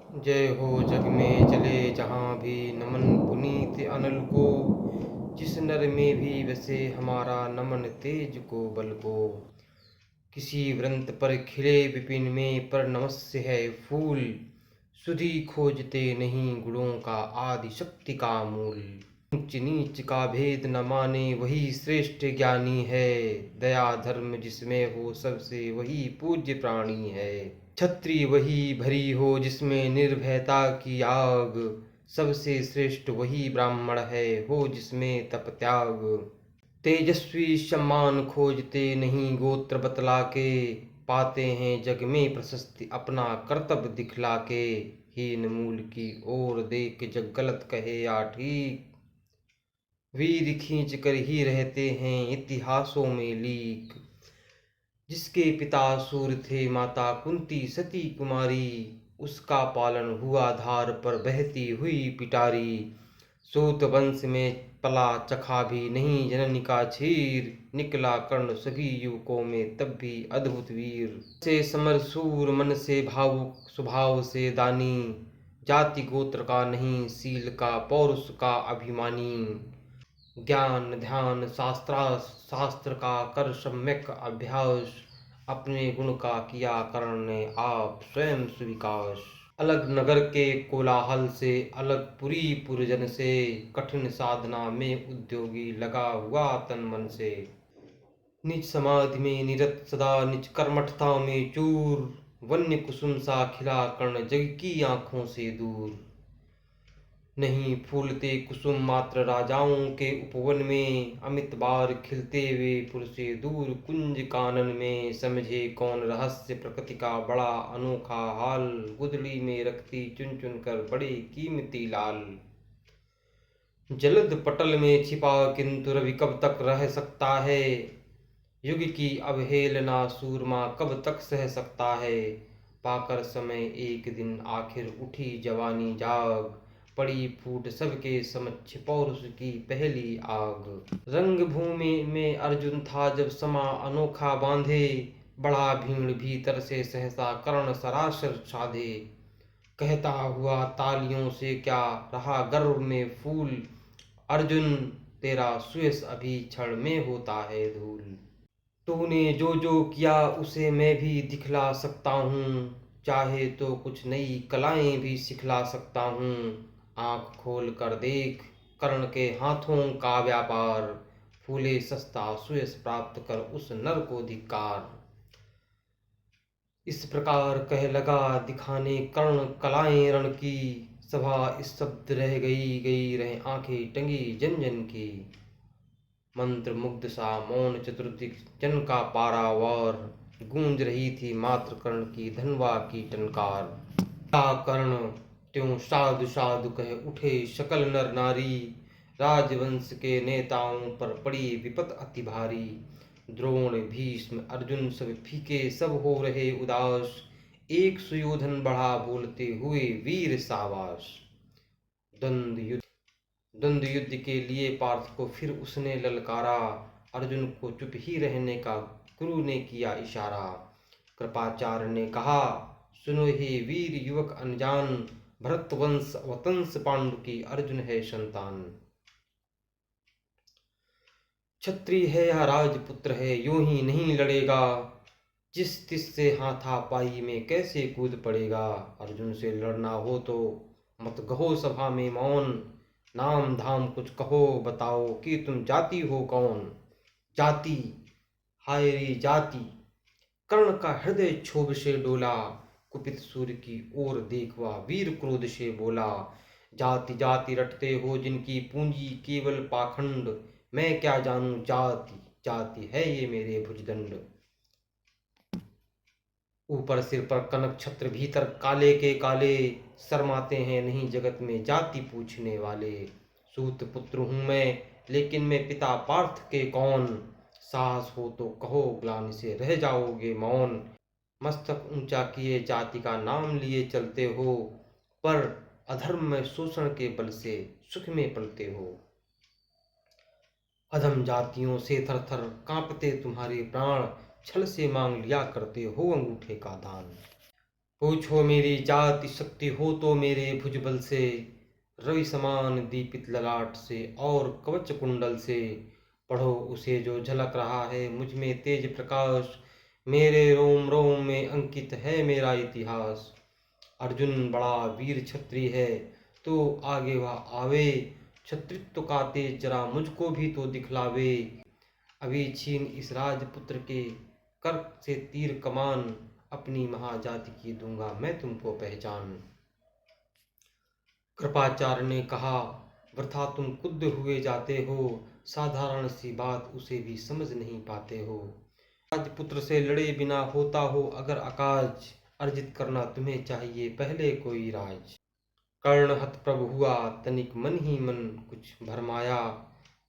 जय हो जग में चले जहाँ भी नमन पुनीत अनल को। जिस नर में भी वसे हमारा नमन तेज को बल को। किसी व्रंत पर खिले विपिन में पर नमस्य है फूल। सुधि खोजते नहीं गुणों का आदि शक्ति का मूल। ऊंच नीच का भेद न माने वही श्रेष्ठ ज्ञानी है। दया धर्म जिसमें हो सबसे वही पूज्य प्राणी है। छत्री वही भरी हो जिसमें निर्भयता की आग। सबसे श्रेष्ठ वही ब्राह्मण है हो जिसमें तप त्याग। तेजस्वी सम्मान खोजते नहीं गोत्र बतला के। पाते हैं जग में प्रशस्ति अपना कर्तव्य दिखला के। हीन मूल की ओर देख जग गलत कहे या ठीक। वीर खींच कर ही रहते हैं इतिहासों में लीक। जिसके पिता सूर थे माता कुंती सती कुमारी। उसका पालन हुआ धार पर बहती हुई पिटारी। सूत वंश में पला चखा भी नहीं जननी का क्षीर। निकला कर्ण सभी युवकों में तब भी अद्भुत वीर। से समर सूर मन से भावुक स्वभाव से दानी। जाति गोत्र का नहीं सील का पौरुष का अभिमानी। ज्ञान ध्यान शास्त्र का कर सम्यक अभ्यास। अपने गुण का किया करण ने आप स्वयं सुविकास। अलग नगर के कोलाहल से अलग पुरी पुरजन से। कठिन साधना में उद्योगी लगा हुआ तन मन से। निज समाधि में निरत सदा निज कर्मठता में चूर। वन्य कुसुम सा खिला कर्ण जग की आंखों से दूर। नहीं फूलते कुसुम मात्र राजाओं के उपवन में। अमित बार खिलते वे फुल से दूर कुंज कानन में। समझे कौन रहस्य प्रकृति का बड़ा अनोखा हाल। गुदड़ी में रखती चुन चुन कर बड़े कीमती लाल। जलद पटल में छिपा किंतु रवि कब तक रह सकता है। युग की अवहेलना सूरमा कब तक सह सकता है। पाकर समय एक दिन आखिर उठी जवानी जाग। पड़ी फूट सबके समक्ष पौरुष की पहली आग। रंग भूमि में अर्जुन था जब समा अनोखा बांधे। बढ़ा भीड़ भीतर से सहसा कर्ण सरासर साधे। कहता हुआ तालियों से क्या रहा गर्व में फूल। अर्जुन तेरा सुयश अभी क्षण में होता है धूल। तूने जो जो किया उसे मैं भी दिखला सकता हूँ। चाहे तो कुछ नई कलाएं भी सिखला सकता हूँ। आंख खोल कर देख कर्ण के हाथों का व्यापार। फूले सस्ता सुयश प्राप्त कर उस नर को धिक्कार। इस प्रकार कह लगा दिखाने कर्ण कलाएं रण की। सभा स्तब्ध रह गई रहे आंखें टंगी जन जन की। मंत्र मुग्ध सा मौन चतुर्दिक जन का पारावार। गूंज रही थी मात्र कर्ण की धनवा की टनकार। क्या कर्ण त्यों साधु साधु कह उठे सकल नर नारी। राजवंश के नेताओं पर पड़ी विपत अति भारी। द्रोण भीष्म अर्जुन सब फीके सब हो रहे उदास। एक सुयोधन बढ़ा बोलते हुए वीर साबास। द्वंद्व युद्ध के लिए पार्थ को फिर उसने ललकारा। अर्जुन को चुप ही रहने का गुरु ने किया इशारा। कृपाचार्य ने कहा सुनो हे वीर युवक अनजान। भरतवंश वतंस पांडु की अर्जुन है संतान। क्षत्रिय है या राजपुत्र है यूं ही नहीं लड़ेगा। जिस तिस से हाथापाई में कैसे कूद पड़ेगा। अर्जुन से लड़ना हो तो मत कहो सभा में मौन। नाम धाम कुछ कहो बताओ कि तुम जाति हो कौन। जाति हाय रे जाति। कर्ण का हृदय क्षोभ से डोला। कुपित सूर्य की ओर देखवा वीर क्रोध से बोला। जाति जाति रटते हो जिनकी पूंजी केवल पाखंड। मैं क्या जानूं जाति जाति है ये मेरे भुजदंड। ऊपर सिर पर कनक छत्र भीतर काले के काले। शर्माते हैं नहीं जगत में जाति पूछने वाले। सूत पुत्र हूं मैं लेकिन मैं पिता पार्थ के कौन। साहस हो तो कहो ग्लानि से रह जाओगे मौन। मस्तक ऊंचा किए जाति का नाम लिए चलते हो। पर अधर्म में शोषण के बल से सुख में पलते हो। अधम जातियों से थर थर कांपते तुम्हारे प्राण। छल से मांग लिया करते हो अंगूठे का दान। पूछो मेरी जाति शक्ति हो तो मेरे भुजबल से, रवि समान दीपित ललाट से और कवच कुंडल से। पढ़ो उसे जो झलक रहा है मुझ में तेज प्रकाश, मेरे रोम रोम में अंकित है मेरा इतिहास। अर्जुन बड़ा वीर क्षत्रिय है, तो आगे वह आवे, क्षत्रित्व का तेज जरा मुझको भी तो दिखलावे। अभी छीन इस राजपुत्र के कर से तीर कमान, अपनी महाजाति की दूंगा मैं तुमको पहचान। कृपाचार्य ने कहा, वृथा तुम कुद्ध हुए जाते हो, साधारण सी बात उसे भी समझ नहीं पाते हो। राजपुत्र से लड़े बिना होता हो अगर अकाज, अर्जित करना तुम्हें चाहिए पहले कोई राज। कर्ण हतप्रभ हुआ तनिक मन ही मन कुछ भरमाया,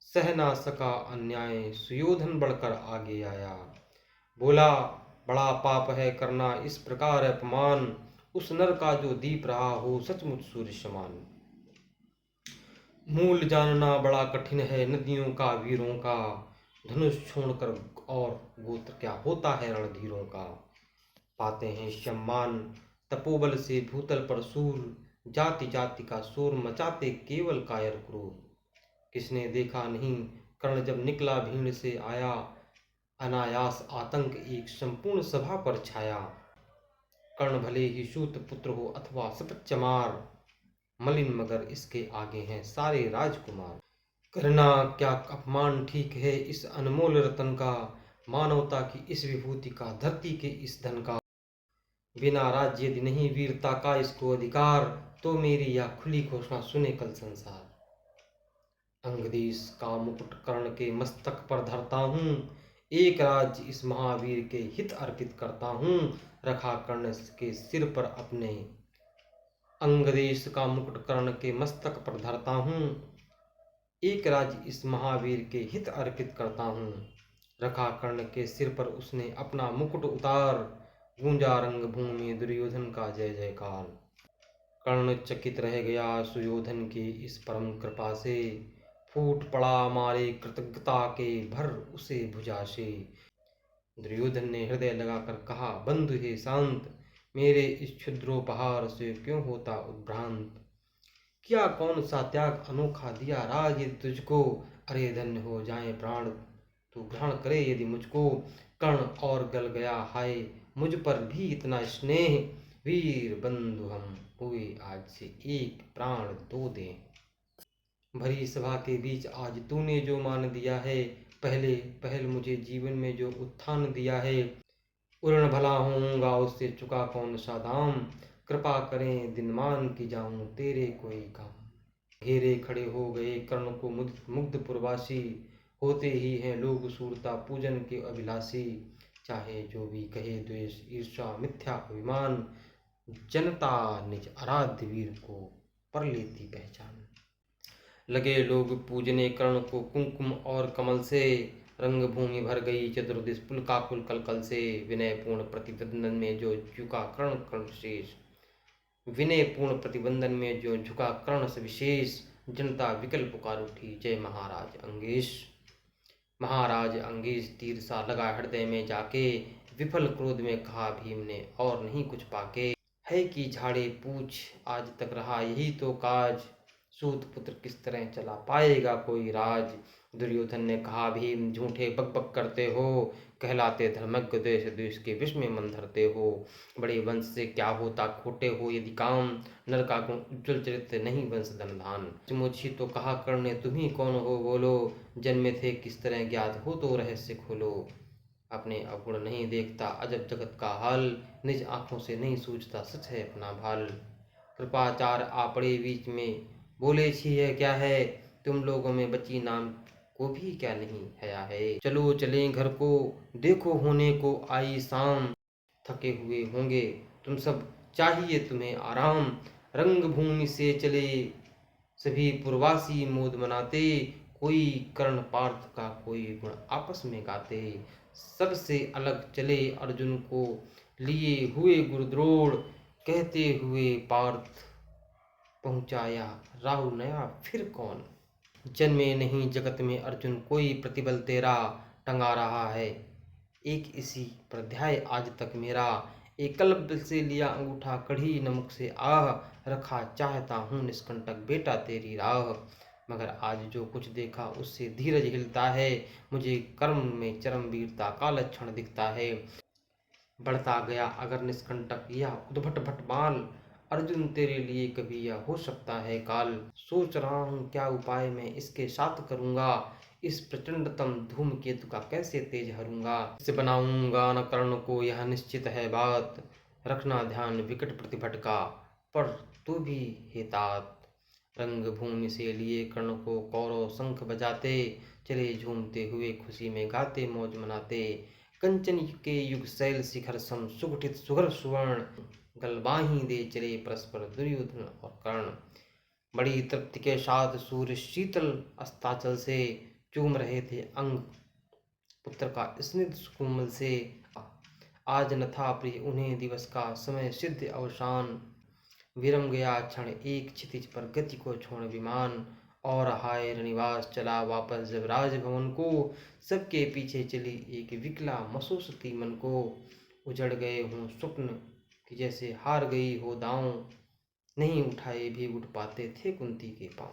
सह ना सका अन्याय सुयोधन बढ़कर आगे आया। बोला, बड़ा पाप है करना इस प्रकार अपमान, उस नर का जो दीप रहा हो सचमुच सूर्य समान। मूल जानना बड़ा कठिन है नदियों का वीरों का, धनुष छोड़कर और गोत्र क्या होता है रणधीरों का। पाते हैं सम्मान तपोबल से भूतल पर सूर, जाति जाति का शोर मचाते केवल कायर क्रूर। किसने देखा नहीं कर्ण जब निकला भीड़ से आया, अनायास आतंक एक संपूर्ण सभा पर छाया। कर्ण भले ही सूत पुत्र हो अथवा सपत चमार, मलिन मगर इसके आगे हैं सारे राजकुमार। करना क्या अपमान ठीक है इस अनमोल रतन का, मानवता की इस विभूति का धरती के इस धन का। बिना राज्य यदि नहीं वीरता का इसको अधिकार, तो मेरी यह खुली घोषणा सुने कल संसार। अंगदेश का मुकुट कर्ण के मस्तक पर धरता हूँ, एक राज्य इस महावीर के हित अर्पित करता हूँ, रखा कर्ण के सिर पर अपने। अंगदेश का मुकुट कर्ण के मस्तक पर धरता हूँ, एक राज्य इस महावीर के हित अर्पित करता हूँ, रखा कर्ण के सिर पर उसने अपना मुकुट उतार। गूंजा रंग भूमि दुर्योधन का जय जयकार। कर्ण चकित रह गया सुयोधन की इस परम कृपा से, फूट पड़ा मारे कृतज्ञता के भर उसे भुजा से। दुर्योधन ने हृदय लगाकर कहा, बंधु हे शांत, मेरे इस क्षुद्रोपहार से क्यों होता उद्भ्रांत। क्या कौन सा त्याग अनोखा दिया राज यदि तुझको, अरे धन्य हो जाए प्राण तू ग्रहण करे यदि मुझको। कर्ण और गल गया हाय मुझ पर भी इतना स्नेह, वीर बंधु हम हुए आज से एक प्राण दो दे। भरी सभा के बीच आज तूने जो मान दिया है, पहले पहल मुझे जीवन में जो उत्थान दिया है, उड़न भला होऊंगा उससे चुका कौन सा दाम। कृपा करें दिनमान की जाऊं तेरे कोई काम। घेरे खड़े हो गए कर्ण को मुग्ध पुरवासी, होते ही हैं लोग सूरता पूजन के अभिलाषी। चाहे जो भी कहे द्वेष ईर्ष्या मिथ्या अभिमान, जनता निज आराध्य वीर को पर लेती पहचान। लगे लोग पूजने कर्ण को कुंकुम और कमल से, रंग भूमि भर गई चतुर्दिश पुलकाकुल कलकल से। विनय पूर्ण प्रतिबंधन में जो झुका कर्ण कर्ण शेष, विनय पूर्ण प्रतिबंधन में जो झुका कर्ण सविशेष। जनता विकल पुकार उठी जय महाराज अंगेश। महाराज अंगेश तीर सा लगा हृदय में जाके, विफल क्रोध में कहा भीम ने और नहीं कुछ पाके। है कि झाड़े पूछ आज तक रहा यही तो काज, सूत पुत्र किस तरह चला पाएगा कोई राज। दुर्योधन ने कहा, भीम झूठे बकबक करते हो, कहलाते धर्मज्ञ देश देश के विष में मन धरते हो। बड़े वंश से क्या होता खोटे हो यदि काम, नर का गुण उज्ज्वल चरित्र नहीं वंश धनधान। मुझी तो कहा कर्ण ने तुम ही कौन हो बोलो, जन्मे थे किस तरह ज्ञात हो तो रहस्य खोलो। अपने अवगुण नहीं देखता अजब जगत का हाल, निज आंखों से नहीं सूझता सच है अपना भाल। कृपाचार आ पड़े बीच में बोले, छी है क्या है, तुम लोगों में बची नाम को भी क्या नहीं हया है। चलो चलें घर को, देखो होने को आई शाम, थके हुए होंगे तुम सब चाहिए तुम्हें आराम। रंग भूमि से चले सभी पुरवासी मोद मनाते, कोई कर्ण पार्थ का कोई गुण आपस में गाते। सबसे अलग चले अर्जुन को लिए हुए गुरुद्रोण, कहते हुए पार्थ पहुंचाया राहु नया फिर कौन। जन्मे नहीं जगत में अर्जुन कोई प्रतिबल तेरा, टंगा रहा है एक इसी पर ध्याय आज तक मेरा। एकलव्य से लिया अंगूठा, कढ़ी नमक से आह, रखा चाहता हूँ निष्कंटक बेटा तेरी राह। मगर आज जो कुछ देखा उससे धीरज हिलता है, मुझे कर्म में चरम वीरता का लक्षण दिखता है। बढ़ता गया अगर निष्कंटक यह उद्भट भटमाल, अर्जुन तेरे लिए कभी यह हो सकता है काल। सोच रहा हूँ क्या उपाय मैं इसके साथ करूँगा, इस प्रचंडतम धूमकेतु का कैसे तेज हरूंगा। इससे बनाऊंगा न कर्ण को यह निश्चित है बात, रखना ध्यान विकट प्रतिभट का, पर तू भी हे तात। रंग भूमि से लिए कर्ण को कौरव शंख बजाते, चले झूमते हुए खुशी में गाते मौज मनाते। कंचन के युग शैल शिखर सम सुगठित सुघर सुवर्ण, गलबाही दे चले परस्पर दुर्योधन और कर्ण। बड़ी तृप्ति के साथ सूर्य शीतल अस्ताचल से चूम रहे थे अंग पुत्र का स्निग्ध सुकोमल से। आज न था प्रिय उन्हें दिवस का समय सिद्ध अवसान, विरम गया क्षण एक क्षितिज पर गति को छोड़ विमान। और हाय रनिवास चला वापस जब राजभवन को, सबके पीछे चली एक विकला मसूसती मन को। उजड़ गए हों स्वप्न कि जैसे हार गई हो दांव, नहीं उठाए भी उठ पाते थे कुंती के पांव।